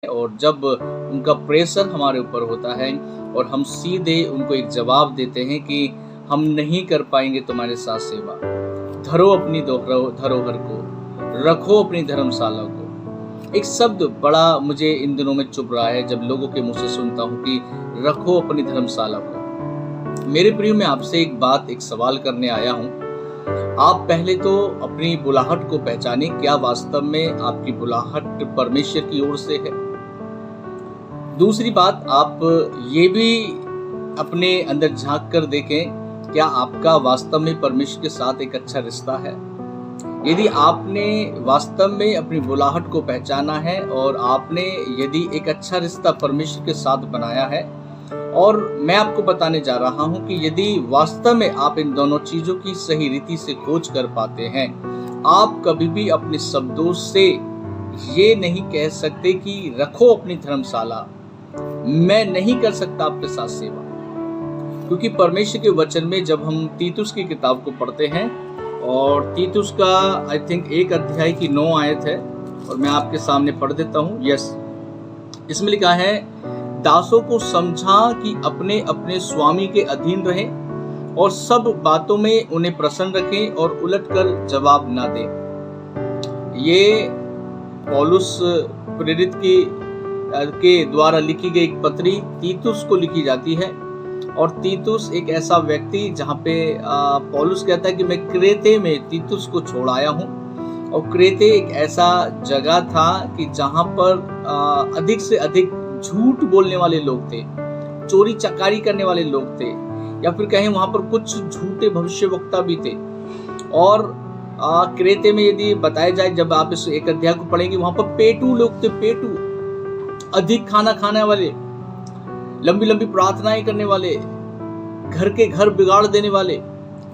और जब उनका प्रेशर हमारे ऊपर होता है और हम सीधे उनको एक जवाब देते हैं कि हम नहीं कर पाएँगे तुम्हारे साथ सेवा। धरो अपनी धरोहर को, रखो अपनी धर्मशाला को। एक शब्द बड़ा मुझे इन दिनों में चुभ रहा है जब लोगों के मुँह से सुनता हूँ कि रखो अपनी धर्मशाला को। मेरे प्रिय, मैं आपसे एक सवाल करने आया हूँ। आप पहले तो अपनी बुलाहट को पहचानें, क्या वास्तव में आपकी बुलाहट परमेश्वर की ओर से है? दूसरी बात, आप ये भी अपने अंदर झाँक कर देखें, क्या आपका वास्तव में परमेश्वर के साथ एक अच्छा रिश्ता है? यदि आपने वास्तव में अपनी बुलाहट को पहचाना है और आपने यदि एक अच्छा रिश्ता परमेश्वर के साथ बनाया है, और मैं आपको बताने जा रहा हूं कि यदि वास्तव में आप इन दोनों चीजों की सही रीति से खोज कर पाते हैं, आप कभी भी अपने शब्दों से ये नहीं कह सकते कि रखो अपनी धर्मशाला, मैं नहीं कर सकता आपके साथ सेवा। क्योंकि परमेश्वर के वचन में जब हम तीतुस की किताब को पढ़ते हैं, और तीतुस का आई थिंक 1 अध्याय की 9 आयत है, और मैं आपके सामने पढ़ देता हूँ। इसमें लिखा है, दासों को समझा कि अपने अपने स्वामी के अधीन रहें और सब बातों में उन्हें प्रसन्न रखें और उलटकर जवाब ना दें। ये पौलुस प्रेरित के द्वारा लिखी गई एक पत्री तीतुस को लिखी जाती है। और तीतुस एक ऐसा व्यक्ति जहाँ पे पौलुस कहता है कि मैं क्रेते में तीतुस को छोड़ आया हूँ, और क्रेते एक ऐसा जगह था कि जहाँ पर अधिक से अधिक झूठ बोलने वाले लोग थे, चोरी चकारी करने वाले लोग थे, या फिर कहें वहां पर कुछ झूठे भविष्यवक्ता भी थे। और क्रेते में यदि बताया जाए, जब आप इस 1 अध्याय को पढ़ेंगे, वहां पर पेटू लोग थे, पेटू, अधिक खाना खाने वाले, लंबी लंबी प्रार्थनाएं करने वाले, घर के घर बिगाड़ देने वाले,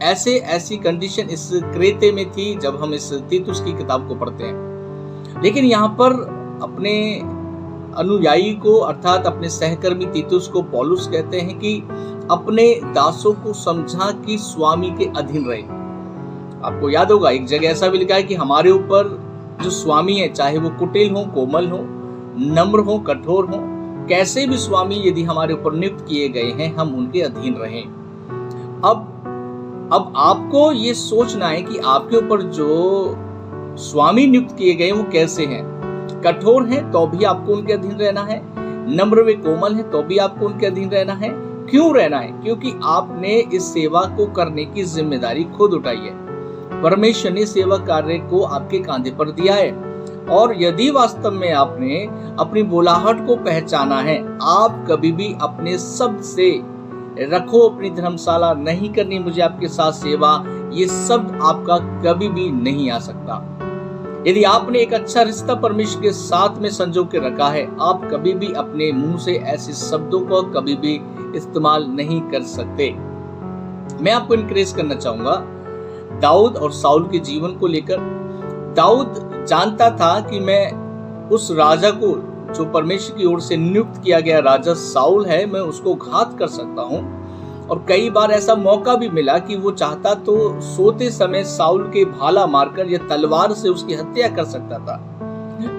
ऐसी कंडीशन इस क्रेते में थी जब हम इस तीतुस की किताब को पढ़ते हैं। लेकिन यहाँ पर अपने अनुयायी को, अर्थात अपने सहकर्मी तीतुस को पौलुस कहते हैं कि अपने दासों को समझा कि स्वामी के अधीन रहे। आपको याद होगा, एक जगह ऐसा भी लिखा है कि हमारे ऊपर जो स्वामी है, चाहे वो कुटिल हो, कोमल हो, नम्र हो, कठोर हो, कैसे भी स्वामी यदि हमारे ऊपर नियुक्त किए गए हैं, हम उनके अधीन रहें। अब आपको ये सोचना है कि आपके ऊपर जो स्वामी नियुक्त किए गए वो कैसे हैं। कठोर हैं तो भी आपको उनके अधीन रहना है, नम्र व कोमल है तो भी आपको उनके अधीन रहना है। क्यों रहना है? क्योंकि आपने इस सेवा को करने की जिम्मेदारी खुद उठाई है। परमेश्वर ने सेवा कार्य को आपके कांधे पर दिया है, और यदि वास्तव में आपने अपनी बुलाहट को पहचाना है, आप कभी भी अपने शब्द से रखो अपनी धर्मशाला, नहीं करनी मुझे आपके साथ सेवा, ये शब्द आपका कभी भी नहीं आ सकता। यदि आपने एक अच्छा रिश्ता परमेश्वर के साथ में संजो के रखा है, आप कभी भी अपने मुंह से ऐसे शब्दों को कभी भी इस्तेमाल नहीं कर सकते। मैं आपको इनकरेज करना चाहूंगा दाऊद और साउल के जीवन को लेकर। दाऊद जानता था कि मैं उस राजा को, जो परमेश्वर की ओर से नियुक्त किया गया राजा साउल है, मैं उसको घात कर सकता हूँ। और कई बार ऐसा मौका भी मिला कि वो चाहता तो सोते समय साउल के भाला मारकर या तलवार से उसकी हत्या कर सकता था।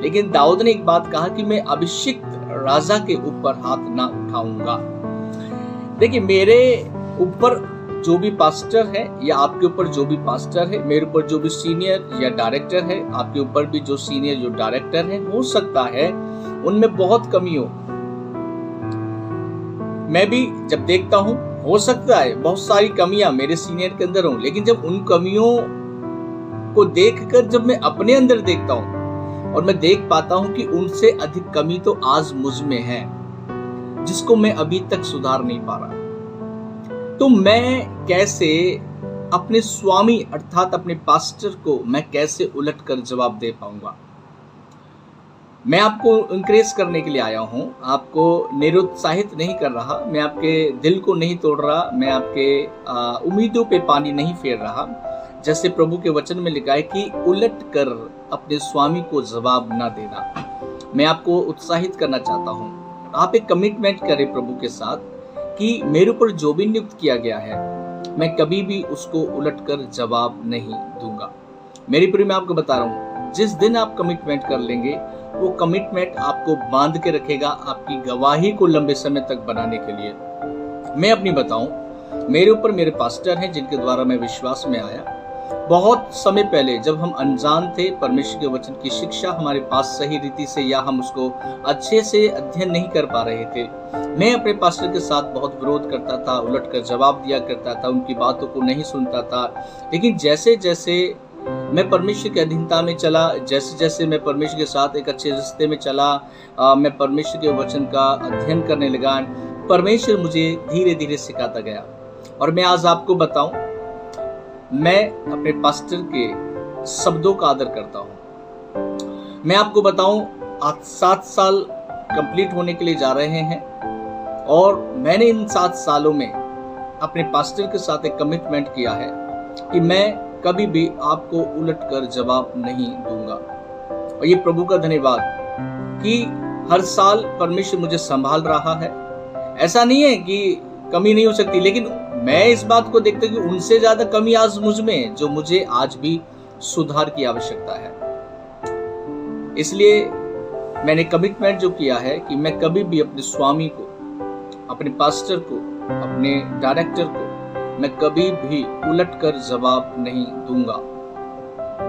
लेकिन दाऊद ने एक बात कहा कि मैं अभिषिक्त राजा के ऊपर हाथ ना उठाऊंगा। देखिए, मेरे ऊपर जो भी पास्टर है, या आपके ऊपर जो भी पास्टर है, मेरे ऊपर जो भी सीनियर या डायरेक्टर है, आपके ऊपर भी जो सीनियर जो डायरेक्टर है, हो सकता है उनमें बहुत कमी हो। मैं भी जब देखता हूं, हो सकता है बहुत सारी कमियां मेरे सीनियर के अंदर हों, लेकिन जब उन कमियों को देखकर जब मैं अपने अंदर देखता हूं, और मैं देख पाता हूं कि उनसे अधिक कमी तो आज मुझ में है, जिसको मैं अभी तक सुधार नहीं पा रहा, तो मैं कैसे अपने स्वामी अर्थात अपने पास्टर को मैं कैसे उलट कर जवाब दे पाऊंगा? मैं आपको इंकरेज करने के लिए आया हूँ, आपको निरुत्साहित नहीं कर रहा, मैं आपके दिल को नहीं तोड़ रहा, मैं आपके उम्मीदों पे पानी नहीं फेर रहा। जैसे प्रभु के वचन में लिखा है कि उलट कर अपने स्वामी को जवाब ना देना। मैं आपको उत्साहित करना चाहता हूँ, आप एक कमिटमेंट करें प्रभु के साथ कि मेरे ऊपर जो भी नियुक्त किया गया है, मैं कभी भी उसको उलट कर जवाब नहीं दूंगा। मेरी प्रिय, मैं आपको बता रहा हूँ, जिस दिन आप कमिटमेंट कर लेंगे, वो कमिटमेंट आपको बांध के रखेगा आपकी गवाही को लंबे समय तक बनाने के लिए। मैं अपनी बताऊं, मेरे ऊपर मेरे पास्टर हैं जिनके द्वारा मैं विश्वास में आया। बहुत समय पहले जब हम अनजान थे, परमेश्वर के वचन की शिक्षा हमारे पास सही रीति से या हम उसको अच्छे से अध्ययन नहीं कर पा रहे थे, मैं अपने पास्टर के साथ बहुत विरोध करता था, उलट कर जवाब दिया करता था, उनकी बातों को नहीं सुनता था। लेकिन जैसे जैसे मैं परमेश्वर की अधीनता में चला, जैसे जैसे मैं परमेश्वर के साथ एक अच्छे रिश्ते में चला, मैं परमेश्वर के वचन का अध्ययन करने लगा, परमेश्वर मुझे धीरे धीरे सिखाता गया। और मैं आज आपको बताऊं, मैं अपने पास्टर के शब्दों का आदर करता हूं। मैं आपको बताऊं, आज 7 साल कंप्लीट होने के लिए जा रहे हैं और मैंने इन 7 सालों में अपने पास्टर के साथ एक कमिटमेंट किया है कि मैं कभी भी आपको उलटकर जवाब नहीं दूंगा। और ये प्रभु का धन्यवाद कि हर साल परमेश्वर मुझे संभाल रहा है। ऐसा नहीं है कि कमी नहीं हो सकती, लेकिन मैं इस बात को देखता हूं कि उनसे ज्यादा कमी आज मुझ में है, जो मुझे आज भी सुधार की आवश्यकता है। इसलिए मैंने कमिटमेंट जो किया है कि मैं कभी भी अपने स्वामी को, अपने पास्टर को, अपने डायरेक्टर को मैं कभी भी उलटकर जवाब नहीं दूंगा।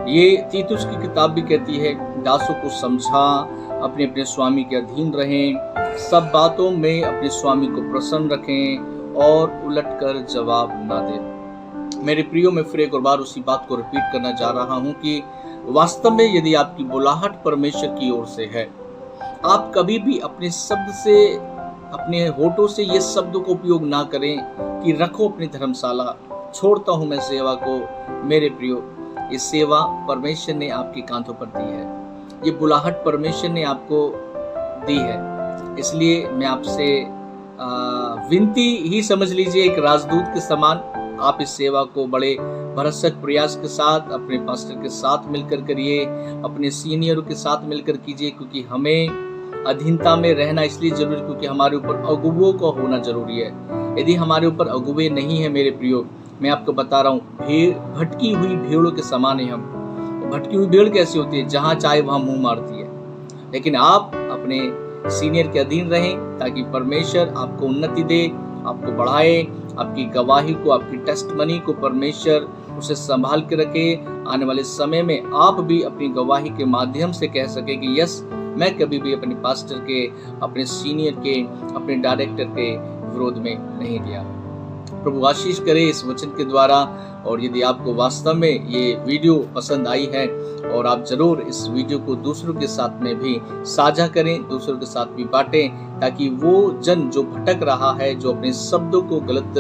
ये तीतुस की किताब भी कहती है, दासों को समझा, अपने अपने स्वामी के अधीन रहें, सब बातों में अपने स्वामी को प्रसन्न रखें और उलटकर जवाब ना दें। मेरे प्रियो, मैं फिर एक और बार उसी बात को रिपीट करना चाह रहा हूं कि वास्तव में यदि आपकी बुलाहट परमेश्वर की ओर से है, आप कभी भी अपने शब्द से, अपने होठों से ये शब्द को उपयोग ना करें कि रखो अपनी धर्मशाला, छोड़ता हूं मैं सेवा को। मेरे प्रियो, ये सेवा परमेश्वर ने आपके कांधों पर दी है, ये बुलाहट परमेश्वर ने आपको दी है। इसलिए मैं आपसे विनती ही समझ लीजिए, एक राजदूत के समान आप इस सेवा को बड़े भरसक प्रयास के साथ अपने पास्टर के साथ मिलकर करिए, अपने सीनियरों के साथ मिलकर कीजिए, क्योंकि हमें अधीनता में रहना इसलिए जरूरी क्योंकि हमारे ऊपर अगुवों का होना जरूरी है। यदि हमारे ऊपर अगुवे नहीं है मेरे प्रियो, मैं आपको बता रहा हूँ, भटकी हुई भेड़ों के समान है हम। भटकी हुई भेड़ कैसी होती है? जहाँ चाहे वहाँ मुंह मारती है। लेकिन आप अपने सीनियर के अधीन रहें ताकि परमेश्वर आपको उन्नति दे, आपको बढ़ाए, आपकी गवाही को, आपकी टेस्टमनी को परमेश्वर उसे संभाल के रखे। आने वाले समय में आप भी अपनी गवाही के माध्यम से कह सके कि यस, मैं कभी भी अपने पास्टर के, अपने सीनियर के, अपने डायरेक्टर के विरोध में नहीं गया। प्रभु आशीष करे इस वचन के द्वारा। और यदि आपको वास्तव में ये वीडियो पसंद आई है, और आप जरूर इस वीडियो को दूसरों के साथ में भी साझा करें, दूसरों के साथ भी बांटें, ताकि वो जन जो भटक रहा है, जो अपने शब्दों को गलत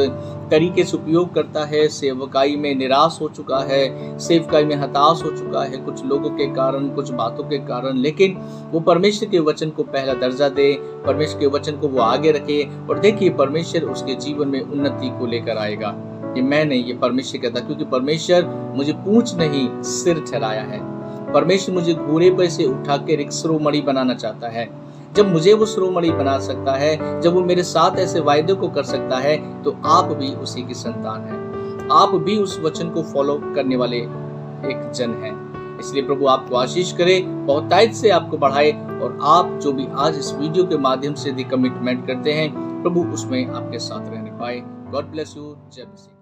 तरीके से उपयोग करता है, सेवकाई में निराश हो चुका है, सेवकाई में हताश हो चुका है कुछ लोगों के कारण, कुछ बातों के कारण, लेकिन वो परमेश्वर के वचन को पहला दर्जा दे, परमेश्वर के वचन को वो आगे रखे, और देखिए परमेश्वर उसके जीवन में उन्नति को लेकर आएगा। ये मैं नहीं, ये परमेश्वर कहता, क्योंकि परमेश्वर मुझे पूंछ नहीं सिर ठहराया है। परमेश्वर मुझे घोड़े पर से उठा के एक शिरोमणि बनाना चाहता है। जब मुझे वो शिरोमणि बना सकता है, जब वो मेरे साथ ऐसे वायदे को कर सकता है, तो आप भी उसी की संतान हैं, आप भी उस वचन को फॉलो करने वाले एक जन हैं। इसलिए प्रभु आपको आशीष करे, बहुतायत से आपको बढ़ाए, और आप जो भी आज इस वीडियो के माध्यम से कमिटमेंट करते हैं, प्रभु उसमें आपके साथ रहने पाए। God bless you. जय मसीह।